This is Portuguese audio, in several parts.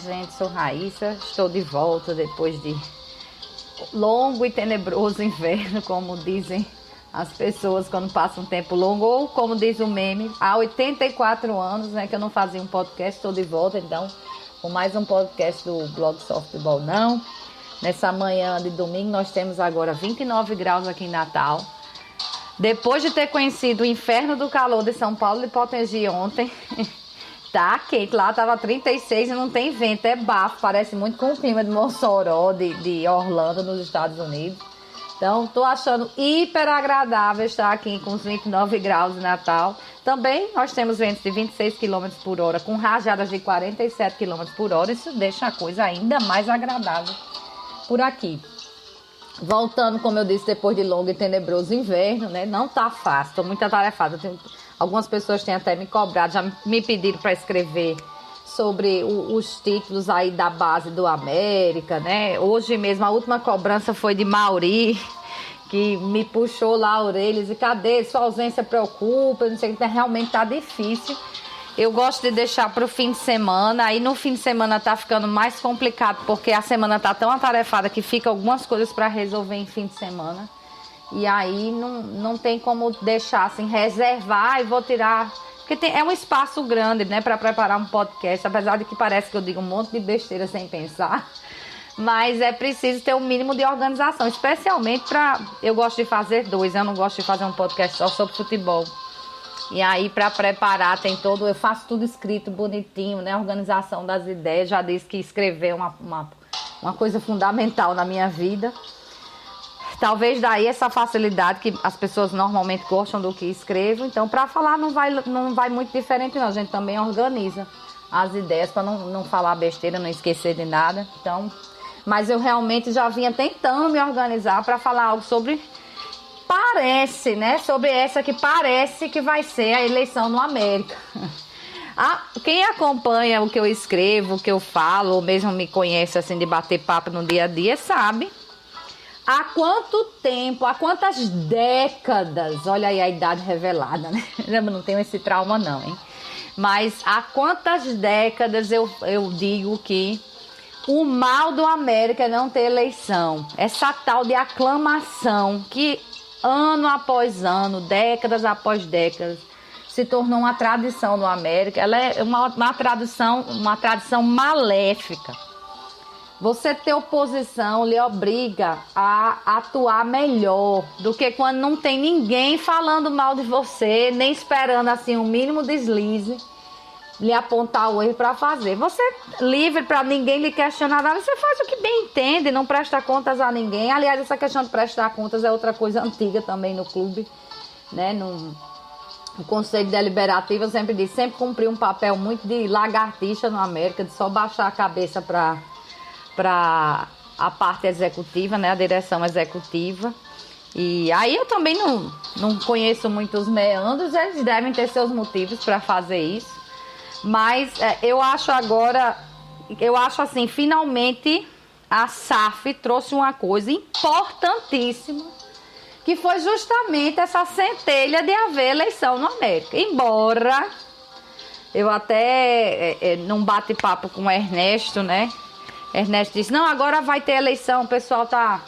gente, sou Raíssa, estou de volta depois de longo e tenebroso inverno, como dizem as pessoas quando passam um tempo longo, ou como diz o meme, há 84 anos, né, que eu não fazia um podcast, estou de volta, então, com mais um podcast do blog Softball Não. Nessa manhã de domingo, nós temos agora 29 graus aqui em Natal. Depois de ter conhecido o inferno do calor de São Paulo e Potengi ontem, tá quente, lá tava 36 e não tem vento, é bafo, parece muito com o clima de Mossoró, de Orlando, nos Estados Unidos. Então, tô achando hiper agradável estar aqui com os 29 graus em Natal. Também nós temos ventos de 26 km por hora, com rajadas de 47 km por hora, isso deixa a coisa ainda mais agradável por aqui. Voltando, como eu disse, depois de longo e tenebroso inverno, né? Não tá fácil, tô muito atarefada. Algumas pessoas têm até me cobrado, já me pediram para escrever sobre os títulos aí da base do América, né? Hoje mesmo a última cobrança foi de Mauri, que me puxou lá a orelha e disse, cadê? Sua ausência preocupa, não sei o que, realmente tá difícil. Eu gosto de deixar para o fim de semana, aí no fim de semana tá ficando mais complicado, porque a semana tá tão atarefada que fica algumas coisas para resolver em fim de semana. E aí não tem como deixar assim, reservar e vou tirar, porque é um espaço grande, né, para preparar um podcast, apesar de que parece que eu digo um monte de besteira sem pensar, mas é preciso ter um mínimo de organização, especialmente eu gosto de fazer dois, eu não gosto de fazer um podcast só sobre futebol. E aí, para preparar, eu faço tudo escrito, bonitinho, né? Organização das ideias. Já disse que escrever é uma coisa fundamental na minha vida. Talvez daí essa facilidade que as pessoas normalmente gostam do que escrevo. Então, para falar não vai muito diferente, não. A gente também organiza as ideias para não falar besteira, não esquecer de nada. Então, mas eu realmente já vinha tentando me organizar para falar algo sobre... Parece, né? Sobre essa que parece que vai ser a eleição no América. Quem acompanha o que eu escrevo, o que eu falo, ou mesmo me conhece assim de bater papo no dia a dia, sabe há quanto tempo, há quantas décadas, olha aí a idade revelada, né? Eu não tenho esse trauma não, hein? Mas há quantas décadas eu digo que o mal do América é não ter eleição. Essa tal de aclamação que... ano após ano, décadas após décadas, se tornou uma tradição no América. Ela é uma tradição maléfica. Você ter oposição lhe obriga a atuar melhor do que quando não tem ninguém falando mal de você, nem esperando assim um mínimo deslize, lhe apontar o erro para fazer. Você livre para ninguém lhe questionar nada, você faz o que bem entende, não presta contas a ninguém. Aliás, essa questão de prestar contas é outra coisa antiga também no clube, né? No Conselho Deliberativo, eu sempre disse, sempre cumpri um papel muito de lagartixa no América, de só baixar a cabeça para a parte executiva, né? A direção executiva. E aí eu também não conheço muito os meandros, eles devem ter seus motivos para fazer isso. Mas eu acho assim, finalmente a SAF trouxe uma coisa importantíssima, que foi justamente essa centelha de haver eleição no América. Embora eu até, num bate-papo com o Ernesto, né? Ernesto disse, não, agora vai ter eleição, o pessoal tá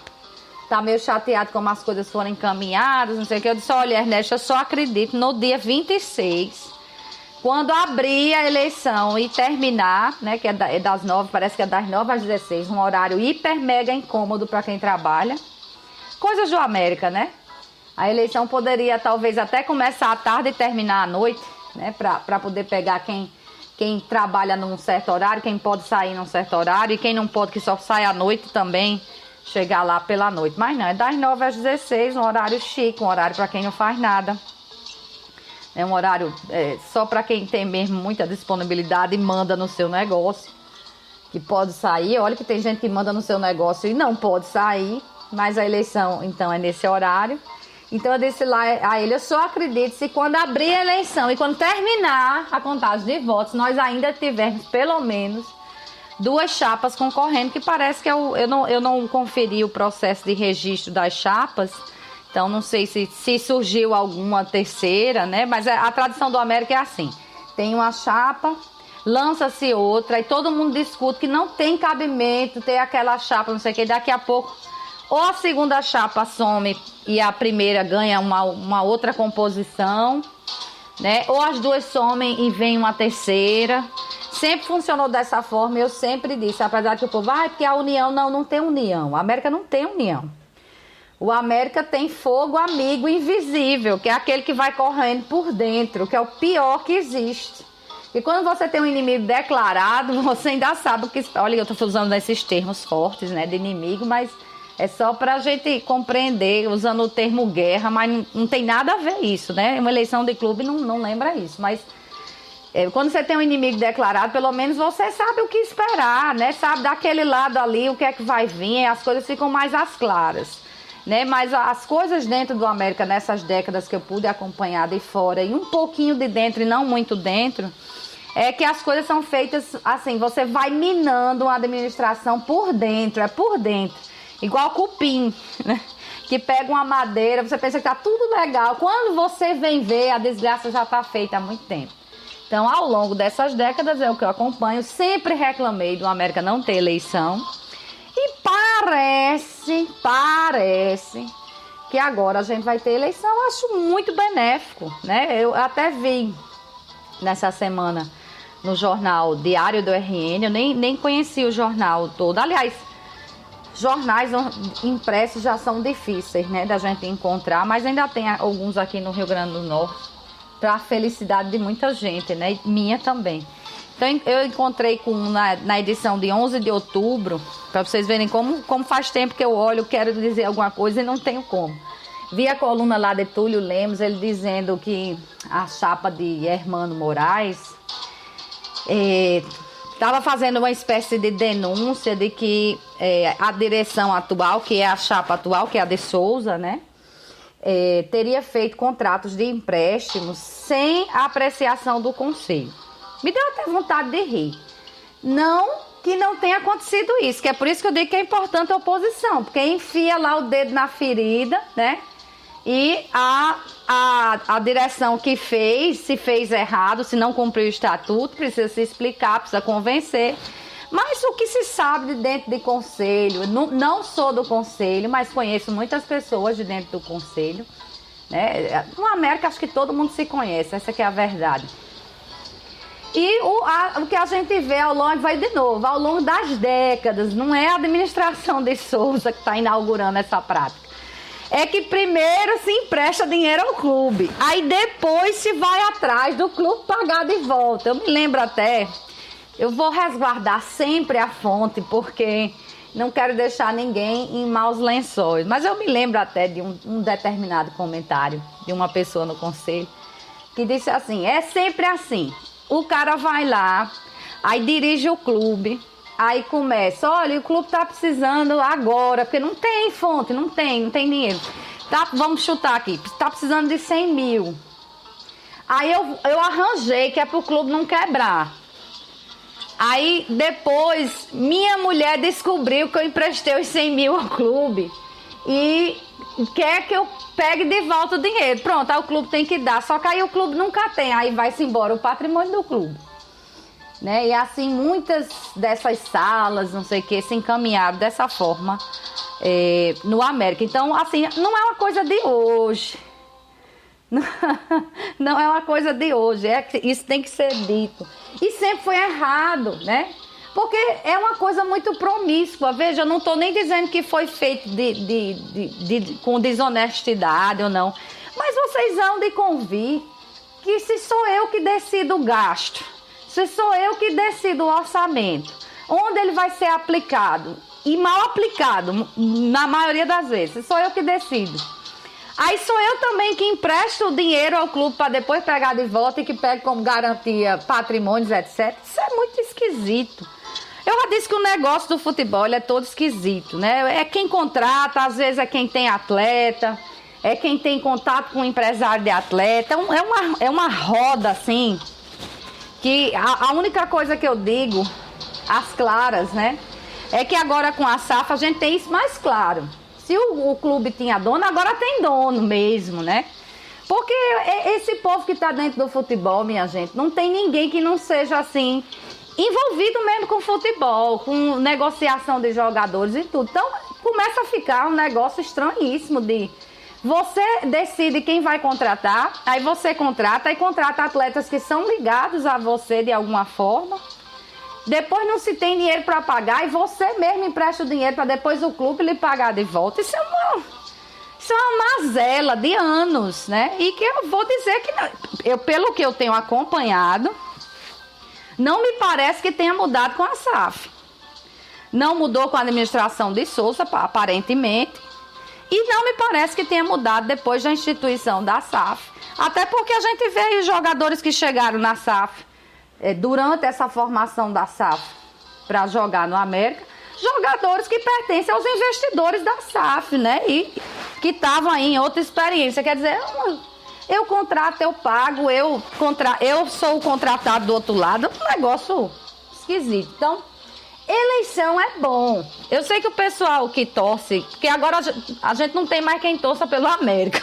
meio chateado como as coisas foram encaminhadas, não sei o que. Eu disse, olha, Ernesto, eu só acredito no dia 26, quando abrir a eleição e terminar, né, que é das 9, parece que é das 9 às 16, um horário hiper mega incômodo para quem trabalha. Coisas do América, né? A eleição poderia talvez até começar à tarde e terminar à noite, né, para poder pegar quem trabalha num certo horário, quem pode sair num certo horário e quem não pode, que só sai à noite também, chegar lá pela noite. Mas não, é das 9 às 16, um horário chique, um horário para quem não faz nada. É um horário só para quem tem mesmo muita disponibilidade e manda no seu negócio, que pode sair. Olha que tem gente que manda no seu negócio e não pode sair, mas a eleição, então, é nesse horário. Então, eu disse lá a ele, eu só acredito se quando abrir a eleição e quando terminar a contagem de votos, nós ainda tivermos, pelo menos, 2 chapas concorrendo, que parece que eu não conferi o processo de registro das chapas. Então, não sei se surgiu alguma terceira, né? Mas a tradição do América é assim. Tem uma chapa, lança-se outra e todo mundo discute que não tem cabimento ter aquela chapa, não sei o que, daqui a pouco ou a segunda chapa some e a primeira ganha uma outra composição, né? Ou as duas somem e vem uma terceira. Sempre funcionou dessa forma, eu sempre disse, apesar que o povo, porque a união, não tem união, a América não tem união. O América tem fogo amigo invisível, que é aquele que vai correndo por dentro, que é o pior que existe. E quando você tem um inimigo declarado, você ainda sabe o que... Olha, eu estou usando esses termos fortes, né, de inimigo, mas é só para a gente compreender, usando o termo guerra, mas não tem nada a ver isso, né? Uma eleição de clube não lembra isso, mas... quando você tem um inimigo declarado, pelo menos você sabe o que esperar, né? Sabe daquele lado ali o que é que vai vir, as coisas ficam mais às claras. Né? Mas as coisas dentro do América, nessas décadas que eu pude acompanhar de fora e um pouquinho de dentro e não muito dentro, é que as coisas são feitas assim, você vai minando a administração por dentro, é por dentro, igual cupim, né? Que pega uma madeira, você pensa que tá tudo legal, quando você vem ver, a desgraça já tá feita há muito tempo. Então, ao longo dessas décadas, é o que eu acompanho, sempre reclamei do América não ter eleição. E parece que agora a gente vai ter eleição. Eu acho muito benéfico, né? Eu até vi nessa semana no jornal Diário do RN, eu nem conheci o jornal todo. Aliás, jornais impressos já são difíceis, né, da gente encontrar, mas ainda tem alguns aqui no Rio Grande do Norte, para a felicidade de muita gente, né? Minha também. Então, eu encontrei na edição de 11 de outubro, para vocês verem como faz tempo que eu olho, quero dizer alguma coisa e não tenho como. Vi a coluna lá de Túlio Lemos, ele dizendo que a chapa de Hermano Moraes estava fazendo uma espécie de denúncia de que a direção atual, que é a chapa atual, que é a de Souza, né? Teria feito contratos de empréstimos sem a apreciação do conselho. Me deu até vontade de rir. Não que não tenha acontecido isso, que é por isso que eu digo que é importante a oposição, porque enfia lá o dedo na ferida, né? E a direção que se fez errado, se não cumpriu o estatuto, precisa se explicar, precisa convencer. Mas o que se sabe de dentro de conselho, não sou do conselho, mas conheço muitas pessoas de dentro do conselho, né? No América acho que todo mundo se conhece, essa que é a verdade. E o que a gente vê ao longo, vai de novo, ao longo das décadas, não é a administração de Souza que está inaugurando essa prática. É que primeiro se empresta dinheiro ao clube, aí depois se vai atrás do clube pagar de volta. Eu me lembro até... Eu vou resguardar sempre a fonte, porque não quero deixar ninguém em maus lençóis. Mas eu me lembro até de um determinado comentário de uma pessoa no conselho, que disse assim, é sempre assim, o cara vai lá, aí dirige o clube, aí começa, olha, o clube tá precisando agora, porque não tem fonte, não tem dinheiro. Tá, vamos chutar aqui, tá precisando de 100 mil. Aí eu arranjei, que é pro clube não quebrar. Aí depois minha mulher descobriu que eu emprestei os 100 mil ao clube e quer que eu pegue de volta o dinheiro. Pronto, aí o clube tem que dar, só que aí o clube nunca tem, aí vai-se embora o patrimônio do clube, né? E assim muitas dessas salas, não sei o que, se encaminharam dessa forma no América. Então assim, não é uma coisa de hoje. Não é uma coisa de hoje, isso tem que ser dito. E sempre foi errado, né? Porque é uma coisa muito promíscua. Veja, eu não estou nem dizendo que foi feito com desonestidade ou não. Mas vocês hão de convir que se sou eu que decido o gasto, se sou eu que decido o orçamento, onde ele vai ser aplicado, e mal aplicado, na maioria das vezes, se sou eu que decido. Aí sou eu também que empresto o dinheiro ao clube para depois pegar de volta e que pega como garantia patrimônios, etc. Isso é muito esquisito. Eu já disse que o negócio do futebol é todo esquisito, né? É quem contrata, às vezes é quem tem atleta, é quem tem contato com o empresário de atleta. É uma roda, assim, que a única coisa que eu digo, às claras, né? É que agora com a SAF a gente tem isso mais claro. Se o clube tinha dono, agora tem dono mesmo, né? Porque esse povo que está dentro do futebol, minha gente, não tem ninguém que não seja assim, envolvido mesmo com futebol, com negociação de jogadores e tudo. Então, começa a ficar um negócio estranhíssimo de... Você decide quem vai contratar, aí você contrata e contrata atletas que são ligados a você de alguma forma. Depois não se tem dinheiro para pagar e você mesmo empresta o dinheiro para depois o clube lhe pagar de volta. Isso é uma mazela de anos, né? E que eu vou dizer que, pelo que eu tenho acompanhado, não me parece que tenha mudado com a SAF. Não mudou com a administração de Souza, aparentemente. E não me parece que tenha mudado depois da instituição da SAF. Até porque a gente vê aí jogadores que chegaram na SAF, durante essa formação da SAF, para jogar no América, jogadores que pertencem aos investidores da SAF, né? E que estavam aí em outra experiência. Quer dizer, eu contrato, eu pago, eu sou o contratado do outro lado. É um negócio esquisito. Então, eleição é bom. Eu sei que o pessoal que torce, porque agora a gente não tem mais quem torça pelo América.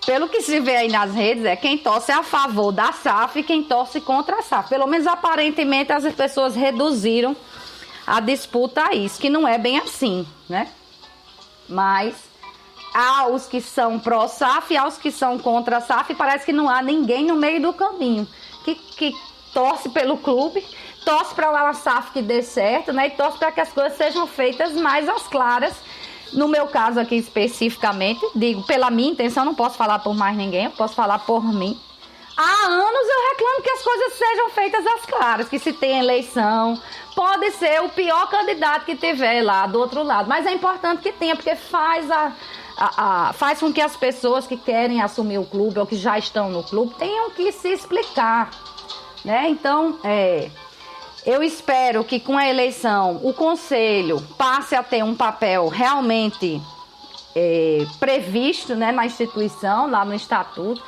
Pelo que se vê aí nas redes, quem torce a favor da SAF e quem torce contra a SAF. Pelo menos aparentemente as pessoas reduziram a disputa a isso, que não é bem assim, né? Mas há os que são pró-SAF e há os que são contra a SAF e parece que não há ninguém no meio do caminho que torce pelo clube, torce para a SAF que dê certo, né? E torce para que as coisas sejam feitas mais às claras. No meu caso aqui especificamente, digo, pela minha intenção, não posso falar por mais ninguém, eu posso falar por mim. Há anos eu reclamo que as coisas sejam feitas às claras, que se tem eleição, pode ser o pior candidato que tiver lá do outro lado, mas é importante que tenha, porque faz com que as pessoas que querem assumir o clube ou que já estão no clube tenham que se explicar, né? Então, eu espero que com a eleição o Conselho passe a ter um papel realmente previsto, né, na instituição, lá no Estatuto,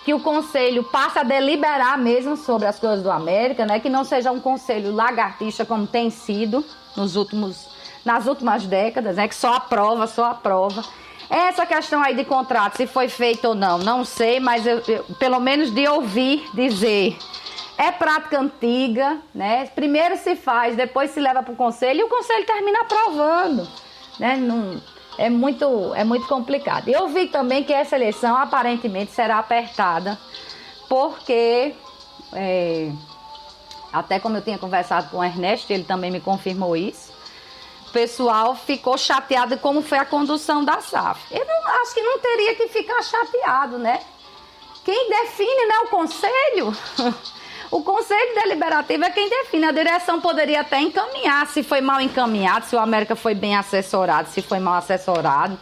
que o Conselho passe a deliberar mesmo sobre as coisas do América, né, que não seja um Conselho lagartixa como tem sido nas últimas décadas, né, que só aprova. Essa questão aí de contrato, se foi feito ou não, não sei, mas eu pelo menos de ouvir dizer... É prática antiga, né? Primeiro se faz, depois se leva para o Conselho e o Conselho termina aprovando, né? Não, é muito complicado. Eu vi também que essa eleição aparentemente será apertada, porque, até como eu tinha conversado com o Ernesto, ele também me confirmou isso, o pessoal ficou chateado com como foi a condução da SAF. Eu acho que não teria que ficar chateado, né? Quem define, né, o Conselho... O Conselho Deliberativo é quem define. A direção poderia até encaminhar, se foi mal encaminhado, se o América foi bem assessorado, se foi mal assessorado.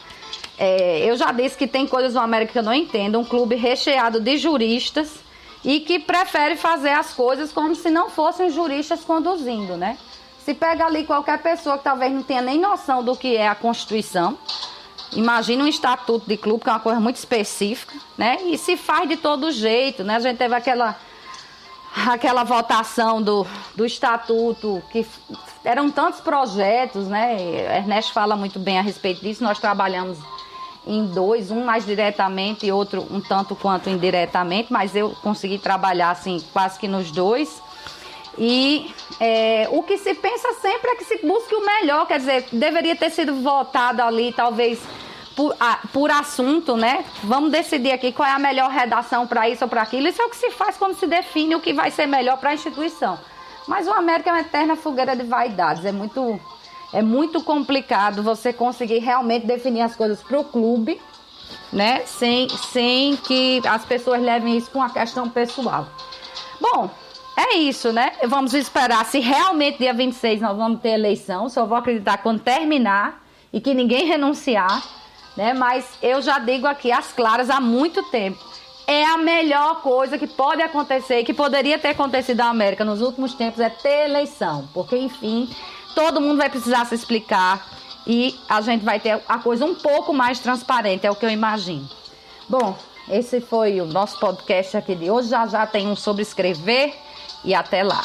Eu já disse que tem coisas no América que eu não entendo. Um clube recheado de juristas e que prefere fazer as coisas como se não fossem juristas conduzindo, né? Se pega ali qualquer pessoa que talvez não tenha nem noção do que é a Constituição, imagina um estatuto de clube, que é uma coisa muito específica, né? E se faz de todo jeito, né? A gente teve aquela votação do estatuto, que eram tantos projetos, né? Ernesto fala muito bem a respeito disso. Nós trabalhamos em dois, um mais diretamente e outro um tanto quanto indiretamente, mas eu consegui trabalhar assim quase que nos dois. E o que se pensa sempre é que se busque o melhor, quer dizer, deveria ter sido votado ali talvez por assunto, né? Vamos decidir aqui qual é a melhor redação para isso ou para aquilo. Isso é o que se faz quando se define o que vai ser melhor para a instituição. Mas o América é uma eterna fogueira de vaidades. É muito complicado você conseguir realmente definir as coisas para o clube, né? Sem que as pessoas levem isso com uma questão pessoal. Bom, é isso, né? Vamos esperar se realmente dia 26 nós vamos ter eleição. Só vou acreditar quando terminar e que ninguém renunciar. Né? Mas eu já digo aqui às claras há muito tempo, é a melhor coisa que pode acontecer, que poderia ter acontecido na América nos últimos tempos, é ter eleição, porque enfim, todo mundo vai precisar se explicar e a gente vai ter a coisa um pouco mais transparente, é o que eu imagino. Bom, esse foi o nosso podcast aqui de hoje, já tem um sobre escrever e até lá.